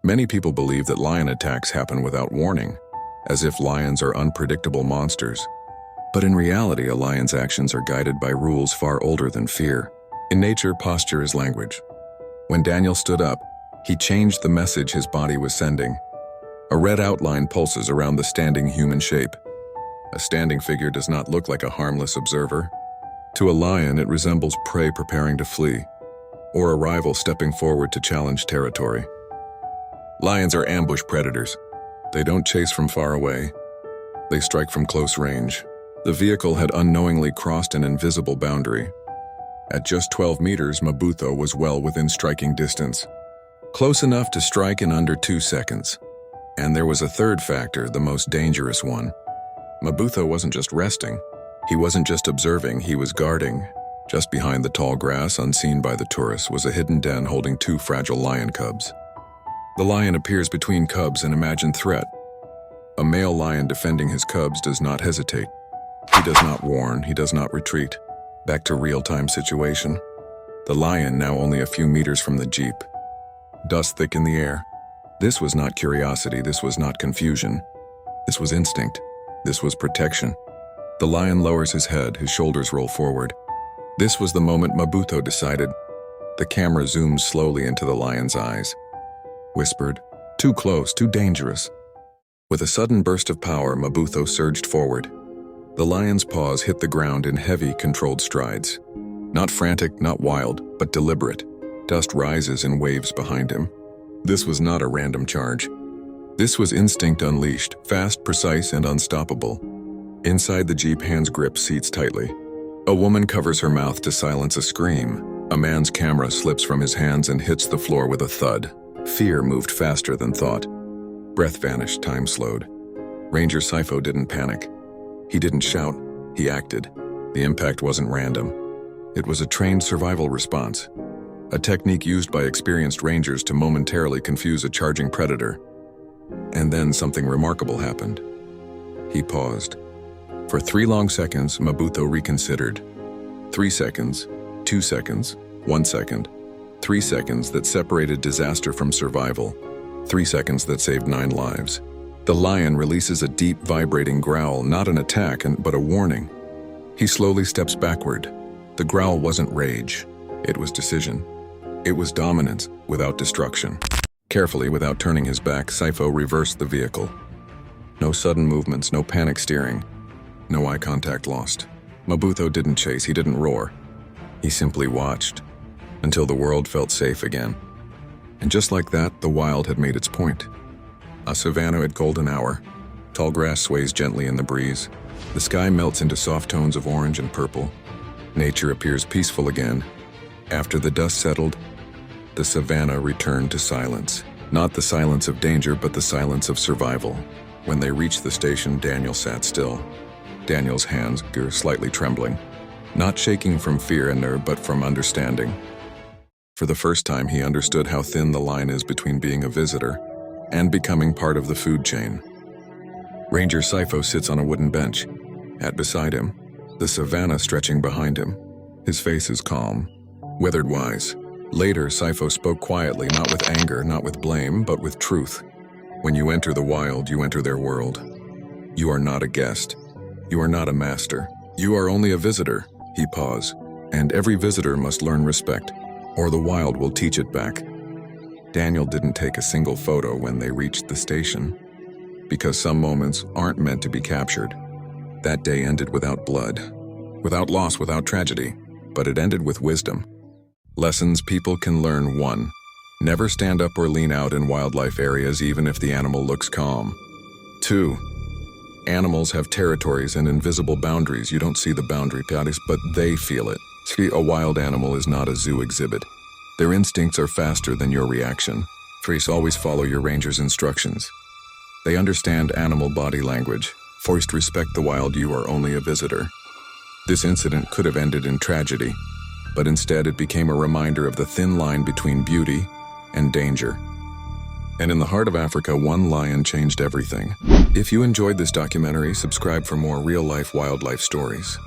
Many people believe that lion attacks happen without warning, as if lions are unpredictable monsters. But in reality, a lion's actions are guided by rules far older than fear. In nature, posture is language. When Daniel stood up, he changed the message his body was sending. A red outline pulses around the standing human shape. A standing figure does not look like a harmless observer. To a lion, it resembles prey preparing to flee, or a rival stepping forward to challenge territory. Lions are ambush predators. They don't chase from far away. They strike from close range. The vehicle had unknowingly crossed an invisible boundary. At just 12 meters, Mabutho was well within striking distance. Close enough to strike in under 2 seconds. And there was a third factor, the most dangerous one. Mabutho wasn't just resting. He wasn't just observing, he was guarding. Just behind the tall grass, unseen by the tourists, was a hidden den holding 2 fragile lion cubs. The lion appears between cubs, an imagined threat. A male lion defending his cubs does not hesitate. He does not warn, he does not retreat. Back to real-time situation. The lion now only a few meters from the jeep. Dust thick in the air. This was not curiosity, this was not confusion. This was instinct. This was protection. The lion lowers his head, his shoulders roll forward. This was the moment Mabutho decided. The camera zooms slowly into the lion's eyes. Whispered, "Too close, too dangerous." With a sudden burst of power, Mabutho surged forward. The lion's paws hit the ground in heavy, controlled strides. Not frantic, not wild, but deliberate. Dust rises in waves behind him. This was not a random charge. This was instinct unleashed, fast, precise, and unstoppable. Inside the jeep, hands grip seats tightly. A woman covers her mouth to silence a scream. A man's camera slips from his hands and hits the floor with a thud. Fear moved faster than thought. Breath vanished, time slowed. Ranger Sifo didn't panic. He didn't shout, he acted. The impact wasn't random. It was a trained survival response. A technique used by experienced rangers to momentarily confuse a charging predator. And then something remarkable happened. He paused. For 3 long seconds, Mabutho reconsidered. 3 seconds, 2 seconds, 1 second. 3 seconds that separated disaster from survival. 3 seconds that saved 9 lives. The lion releases a deep, vibrating growl, not an attack, but a warning. He slowly steps backward. The growl wasn't rage. It was decision. It was dominance, without destruction. Carefully, without turning his back, Sifo reversed the vehicle. No sudden movements, no panic steering. No eye contact lost. Mabutho didn't chase, he didn't roar. He simply watched, until the world felt safe again. And just like that, the wild had made its point. A savannah at golden hour. Tall grass sways gently in the breeze. The sky melts into soft tones of orange and purple. Nature appears peaceful again. After the dust settled, the savannah returned to silence. Not the silence of danger, but the silence of survival. When they reached the station, Daniel sat still. Daniel's hands were slightly trembling. Not shaking from fear and nerve, but from understanding. For the first time, he understood how thin the line is between being a visitor and becoming part of the food chain. Ranger Sifo sits on a wooden bench. Beside him, the savannah stretching behind him. His face is calm, weathered wise. Later, Sifo spoke quietly, not with anger, not with blame, but with truth. When you enter the wild, you enter their world. You are not a guest. You are not a master. You are only a visitor. He paused. And every visitor must learn respect, or the wild will teach it back. Daniel didn't take a single photo when they reached the station, because some moments aren't meant to be captured. That day ended without blood, without loss, without tragedy, but it ended with wisdom. Lessons people can learn: 1. Never stand up or lean out in wildlife areas even if the animal looks calm. 2. Animals have territories and invisible boundaries. You don't see the boundary, but they feel it. 3. A wild animal is not a zoo exhibit. Their instincts are faster than your reaction. 3. Always follow your ranger's instructions. They understand animal body language. 4. Respect the wild. You are only a visitor. This incident could have ended in tragedy, but instead it became a reminder of the thin line between beauty and danger. And in the heart of Africa, one lion changed everything. If you enjoyed this documentary, subscribe for more real-life wildlife stories.